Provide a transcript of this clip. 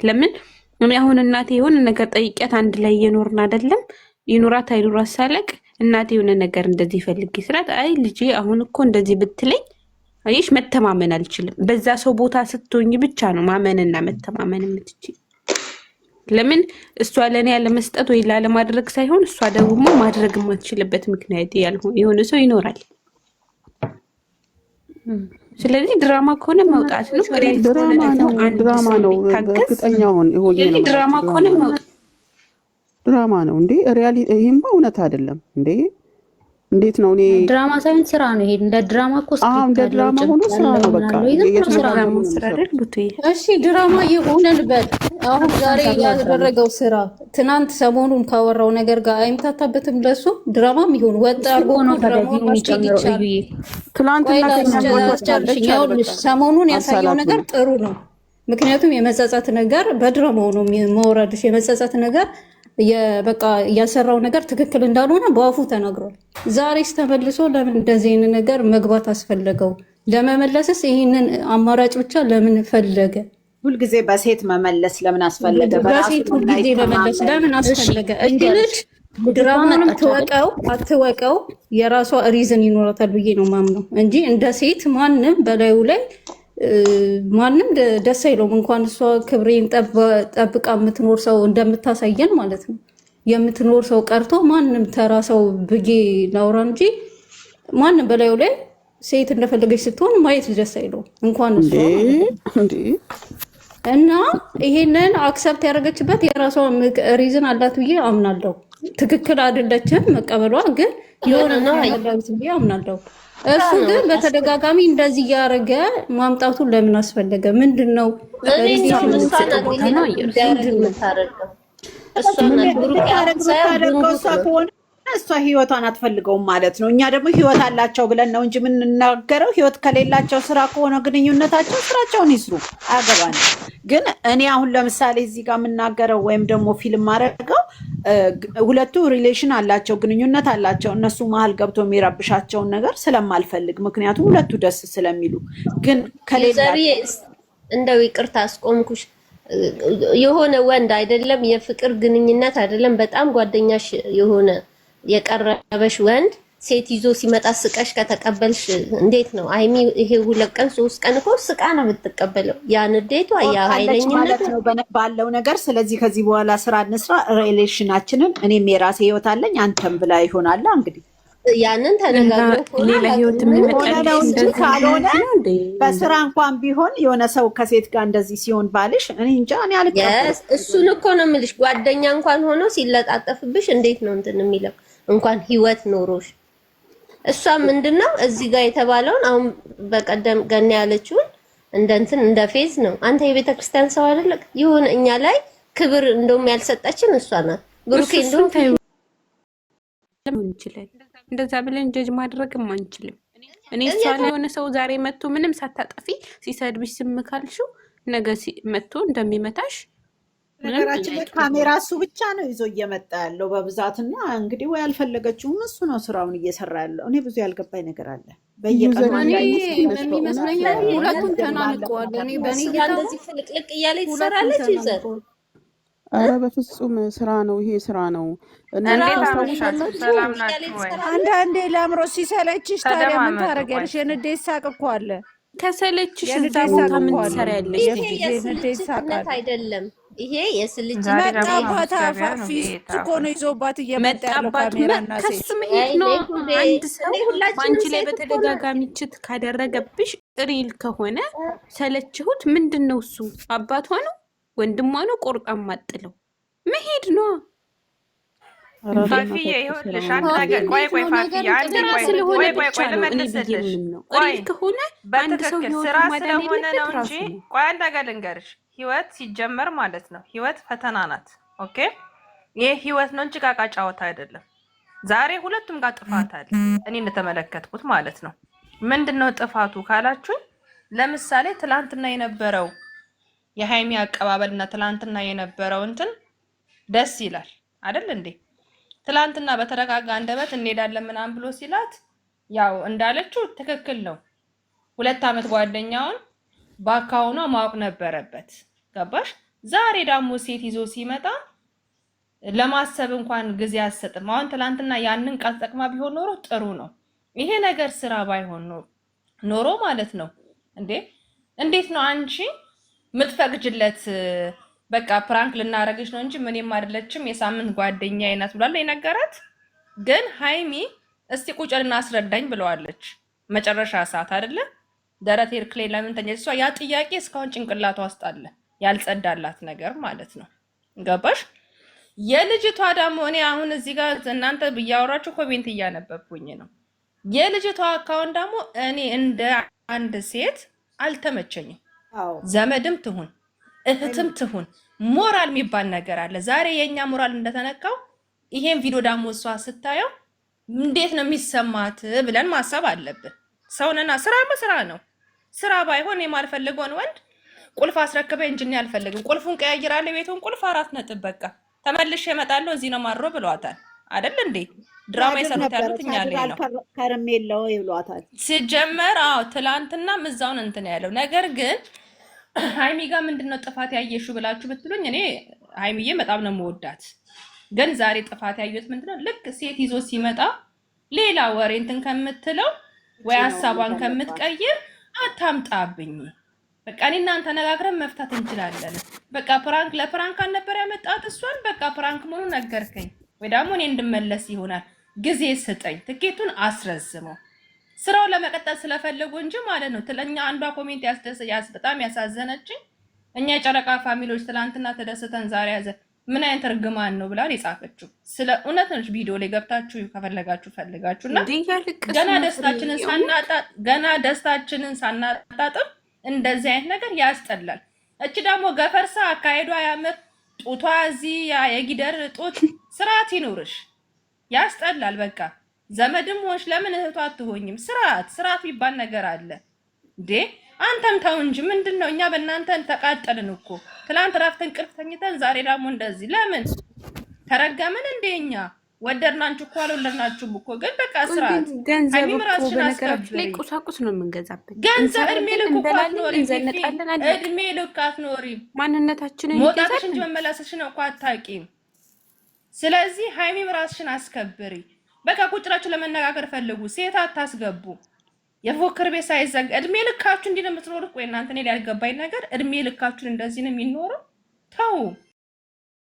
ለምን እኔ አሁን እናቴ የሆነ ነገር ጠይቂያት አንድ ላይ እየኖርን አይደለም ይኑራት አይኑራት ሳለቅ እናቴ የሆነ ነገር እንደዚህ ፈልጊ ስላት አይ ልጄ አሁን እኮ እንደዚህ ብትለኝ አይሽ መተማመን አልችልም። በዛ ሰው ቦታ ስትሆኝ ብቻ ነው ማመንና መተማመን የምትችይ። ለምን እሷ ለኔ ያለ መስጠት ወይ ላለ ማድረግ ሳይሆን እሷ ደግሞ ማድረግ የማትችልበት ምክንያት የሆነ ሰው ይኖራል። ስለዚህ ድራማ ከሆነ መውጣት ነው። ድራማ ነው። እርግጠኛውን ይሆዬ ነው። ድራማ ከሆነ መውጣት ድራማ ነው እንዴ? ሪያሊቲ ይሄማ እውነት አይደለም እንዴ? እንዴት ነው? እኔ ድራማ ሳይሆን ስራ ነው። ይሄ እንደ ድራማ እኮ እንደ ድራማ ሆኖ ስራ ነው። በቃ እሺ ድራማ ይሁንን በል። አሁን ዛሬ ያደረገው ስራ ትናንት ሰሞኑን ካወራው ነገር ጋር አይምታታበትም። ለሱ ድራማም ይሁን ወጣ አርጎ ነው ድራማው ማስጨረሻ ትናንትና ሰሞኑን ያሳየው ነገር ጥሩ ነው። ምክንያቱም የመጸጸት ነገር በድራማው ነው መውረድሽ የመጸጸት ነገር በቃ ያሰራው ነገር ትክክል እንዳልሆነ በአፉ ተናግሯል። ዛሬስ ተመልሶ ለምን እንደዚህ አይነት ነገር መግባት አስፈለገው? ለመመለስስ ይሄንን አማራጭ ብቻ ለምን ፈለገ? ሁልጊዜ በሴት መመለስ ለምን አስፈለገ? በሴት ሁልጊዜ መመለስ ለምን አስፈለገ? እንግዲህ ድራማንም ትወቀው አትወቀው የራሷ ሪዝን ይኖራታል ብዬ ነው ማምነው እንጂ እንደ ሴት ማንም በላዩ ላይ ማንም ደስ አይለውም። እንኳን እሷ ክብሬን ጠብቃ የምትኖር ሰው እንደምታሳየን ማለት ነው የምትኖር ሰው ቀርቶ ማንም ተራ ሰው ብዬ ላውራ እንጂ ማንም በላዩ ላይ ሴት እንደፈለገች ስትሆን ማየት ደስ አይለውም እንኳን እሷ እና ይሄንን አክሰፕት ያደረገችበት የራሷ ሪዝን አላት ብዬ አምናለሁ። ትክክል አይደለችም መቀበሏ ግን የሆነ ነው ያላሉት ብዬ አምናለሁ። እሱ ግን በተደጋጋሚ እንደዚህ ያረገ ማምጣቱ ለምን አስፈለገ? ምንድነው እሷ ህይወቷን አትፈልገውም ማለት ነው። እኛ ደግሞ ህይወት አላቸው ብለን ነው እንጂ የምንናገረው። ህይወት ከሌላቸው ስራ ከሆነ ግንኙነታቸው ስራቸውን ይስሩ፣ አያገባንም። ግን እኔ አሁን ለምሳሌ እዚህ ጋር የምናገረው ወይም ደግሞ ፊልም ማድረገው ሁለቱ ሪሌሽን አላቸው፣ ግንኙነት አላቸው። እነሱ መሀል ገብቶ የሚረብሻቸውን ነገር ስለማልፈልግ፣ ምክንያቱም ሁለቱ ደስ ስለሚሉ። ግን ከሌላ እንደው ይቅርታ አስቆምኩሽ። የሆነ ወንድ አይደለም የፍቅር ግንኙነት አይደለም በጣም ጓደኛሽ የሆነ የቀረበሽ ወንድ ሴት ይዞ ሲመጣ ስቀሽ ከተቀበልሽ እንዴት ነው? አይሚ ይሄ 2 ቀን 3 ቀን እኮ ስቃ ነው የምትቀበለው። ያ ንዴቷ ያ ኃይለኝነት ነው ባለው ነገር። ስለዚህ ከዚህ በኋላ ስራ እንስራ ሪሌሽናችንን። እኔም የራሴ ህይወት አለኝ አንተም ብላ ይሆናል እንግዲህ ያንን ተነጋግረው ሌላ ህይወት የሚመጣለው እንጂ ካልሆነ በስራ እንኳን ቢሆን የሆነ ሰው ከሴት ጋር እንደዚህ ሲሆን ባልሽ እኔ እንጃ እኔ አልቀበልም። እሱን እኮ ነው የምልሽ። ጓደኛ እንኳን ሆኖ ሲለጣጠፍብሽ እንዴት ነው እንትን የሚለው? እንኳን ህይወት ኖሮሽ እሷ ምንድነው እዚህ ጋር የተባለውን አሁን በቀደም ገና ያለችውን እንትን እንደ ፌዝ ነው። አንተ የቤተ ክርስቲያን ሰው አይደለክ? ይሁን እኛ ላይ ክብር እንደውም ያልሰጠችን እሷ ናት። ብሩኬ እንደውም እንችላለን እንደዛ ብለን ጀጅ ማድረግም አንችልም። እኔ እሷ ላይ የሆነ ሰው ዛሬ መጥቶ ምንም ሳታጠፊ ሲሰድብሽ ስም ካልሽው ነገ መጥቶ እንደሚመታሽ ነገራችን ላይ ካሜራ እሱ ብቻ ነው ይዞ እየመጣ ያለው በብዛትና እንግዲህ ወይ ያልፈለገችውም እሱ ነው ስራውን እየሰራ ያለው። እኔ ብዙ ያልገባኝ ነገር አለ። በየቀኑ የሚመስለኝ ሁለቱም ተናንቀዋል። እኔ በእኔ እንደዚህ ፍልቅልቅ እያለ ትሰራለች ይዘር አረ በፍጹም ስራ ነው ይሄ ስራ ነው። አንዳንዴ ለአእምሮ ሲሰለችሽ ታዲያ ምን ታደርጊያለሽ? የንዴት ሳቅ እኮ አለ። ከሰለችሽ እዛ ቦታ ምን ትሰሪያለሽ? የንዴት ሳቅ አይደለም ይሄ የስልጅ መጣባት አፋፊ እኮ ነው ይዞባት እየመጣ ያለው ካሜራና ከሱ መሄድ ነው። አንድ ሰው አንቺ ላይ በተደጋጋሚ ችት ካደረገብሽ ሪል ከሆነ ሰለችሁት ምንድን ነው እሱ? አባቷ ነው ወንድሟ ነው ቆርጣም ማጥለው መሄድ ነው። ፋፊዬ ይኸውልሽ አንድ ነገር ቆይ ፋፊዬ አንድ ቆይ ልመልስልሽ። ቆይ ከሆነ አንድ ሰው ስራ ስለሆነ ነው እንጂ ቆይ አንድ ነገር ልንገርሽ። ህይወት ሲጀመር ማለት ነው ህይወት ፈተና ናት። ኦኬ ይሄ ህይወት ነው እንጂ ቃቃ ጫወታ አይደለም። ዛሬ ሁለቱም ጋር ጥፋት አለ እኔ እንደተመለከትኩት ማለት ነው። ምንድነው ጥፋቱ ካላችሁኝ፣ ለምሳሌ ትላንትና የነበረው የሃይሚ አቀባበልና ትላንትና የነበረው እንትን ደስ ይላል አይደል እንዴ? ትላንትና በተረጋጋ አንደበት እንሄዳለን ምናምን ብሎ ሲላት ያው እንዳለችው ትክክል ነው። 2 ዓመት ጓደኛውን ባካውኗ ማወቅ ነበረበት። ገባሽ? ዛሬ ደግሞ ሴት ይዞ ሲመጣ ለማሰብ እንኳን ጊዜ አሰጥም። አሁን ትላንትና ያንን ቃል ጠቅማ ቢሆን ኖሮ ጥሩ ነው። ይሄ ነገር ስራ ባይሆን ኖሮ ማለት ነው እንዴ እንዴት ነው አንቺ ምትፈቅጅለት? በቃ ፕራንክ ልናረግሽ ነው እንጂ ምንም አይደለችም የሳምንት ጓደኛዬ ናት ብሏል የነገራት። ግን ሃይሚ እስቲ ቁጭልና አስረዳኝ ብለዋለች። መጨረሻ ሰዓት አይደለ ደረት ኤርክሌ ለምን ተኛች? እሷ ያ ጥያቄ እስካሁን ጭንቅላቷ ውስጥ አለ፣ ያልጸዳላት ነገር ማለት ነው። ገባሽ? የልጅቷ ደግሞ እኔ አሁን እዚህ ጋር እናንተ ብያወራችሁ ኮሜንት እያነበብኩኝ ነው። የልጅቷ አካውንት ደግሞ እኔ እንደ አንድ ሴት አልተመቸኝም። ዘመድም ትሁን እህትም ትሁን ሞራል የሚባል ነገር አለ። ዛሬ የኛ ሞራል እንደተነካው ይሄን ቪዲዮ ደግሞ እሷ ስታየው እንዴት ነው የሚሰማት ብለን ማሰብ አለብን። ሰውነና ስራ ነው። ስራ ባይሆን የማልፈልገውን ወንድ ቁልፍ አስረክበ እንጂ አልፈልግም። ቁልፉን ቀያይራለሁ፣ ቤቱን ቁልፍ 4 ነጥብ በቃ ተመልሼ እመጣለሁ፣ እዚህ ነው ማድሮ ብሏታል አይደል እንዴ? ድራማ የሰሩት ያሉት እኛ ላይ ነው። ከረሜላው ይብሏታል ሲጀመር። አዎ ትላንትና ምዛውን እንትን ያለው ነገር ግን ሃይሚ ጋር ምንድነው ጥፋት ያየሽው ብላችሁ ብትሉኝ እኔ ሃይሚዬ በጣም ነው የምወዳት። ግን ዛሬ ጥፋት ያየሁት ምንድነው ልክ ሴት ይዞ ሲመጣ ሌላ ወሬ እንትን ከምትለው ወይ ሐሳቧን ከምትቀይር አታምጣብኝ። በቃ እኔ እናንተ ተነጋግረን መፍታት እንችላለን። በቃ ፕራንክ ለፕራንክ አልነበር ያመጣት እሷን። በቃ ፕራንክ መሆኑን ነገርከኝ ወይ ደግሞ እኔ እንድመለስ ይሆናል። ጊዜ ስጠኝ፣ ትኬቱን አስረዝመው። ስራው ለመቀጠል ስለፈለጉ እንጂ ማለት ነው። ትለኛ አንዷ ኮሜንት በጣም ያሳዘነችኝ እኛ የጨረቃ ፋሚሊዎች ትላንትና ተደስተን ዛሬ ያዘ ምን አይነት እርግማን ነው ብላ የጻፈችው። ስለ እውነት ነው። ቪዲዮ ላይ ገብታችሁ ከፈለጋችሁ ፈልጋችሁና ገና ደስታችንን ሳናጣጥም እንደዚህ አይነት ነገር ያስጠላል። እቺ ደግሞ ገፈርሳ አካሄዷ ያምር፣ ጡቷ እዚህ የጊደር ጡት ስርዓት ይኖርሽ። ያስጠላል። በቃ ዘመድም ሆንሽ ለምን እህቷ አትሆኝም? ስርዓት የሚባል ነገር አለ እንዴ! አንተም ተው እንጂ ምንድነው? እኛ በእናንተ ተቃጠልን እኮ። ትላንት ራፍተን እንቅልፍ ተኝተን ዛሬ ደግሞ እንደዚህ ለምን ተረገምን? እንደኛ ወደድናችሁ እኮ አልወለድናችሁም እኮ። ግን በቃ ስርዓት ገንዘብ እኮ በነገራችን ላይ ቁሳቁስ ነው የምንገዛበት። ገንዘብ እድሜ ልክ እኮ አትኖሪም። እድሜ ልክ አትኖሪም። ማንነታችንን መውጣትሽ እንጂ መመለስሽን እኮ አታውቂም። ስለዚህ ሃይሚም ራስሽን አስከብሪ። በቃ ቁጭራችሁ ለመነጋገር ፈልጉ። ሴት አታስገቡ። የፎክር ቤት ሳይዘጋ እድሜ ልካችሁ እንዲህ ነው የምትኖሩት። ቆይ እናንተ እኔ ሊያልገባኝ ነገር እድሜ ልካችሁን እንደዚህ ነው የሚኖረው? ተው።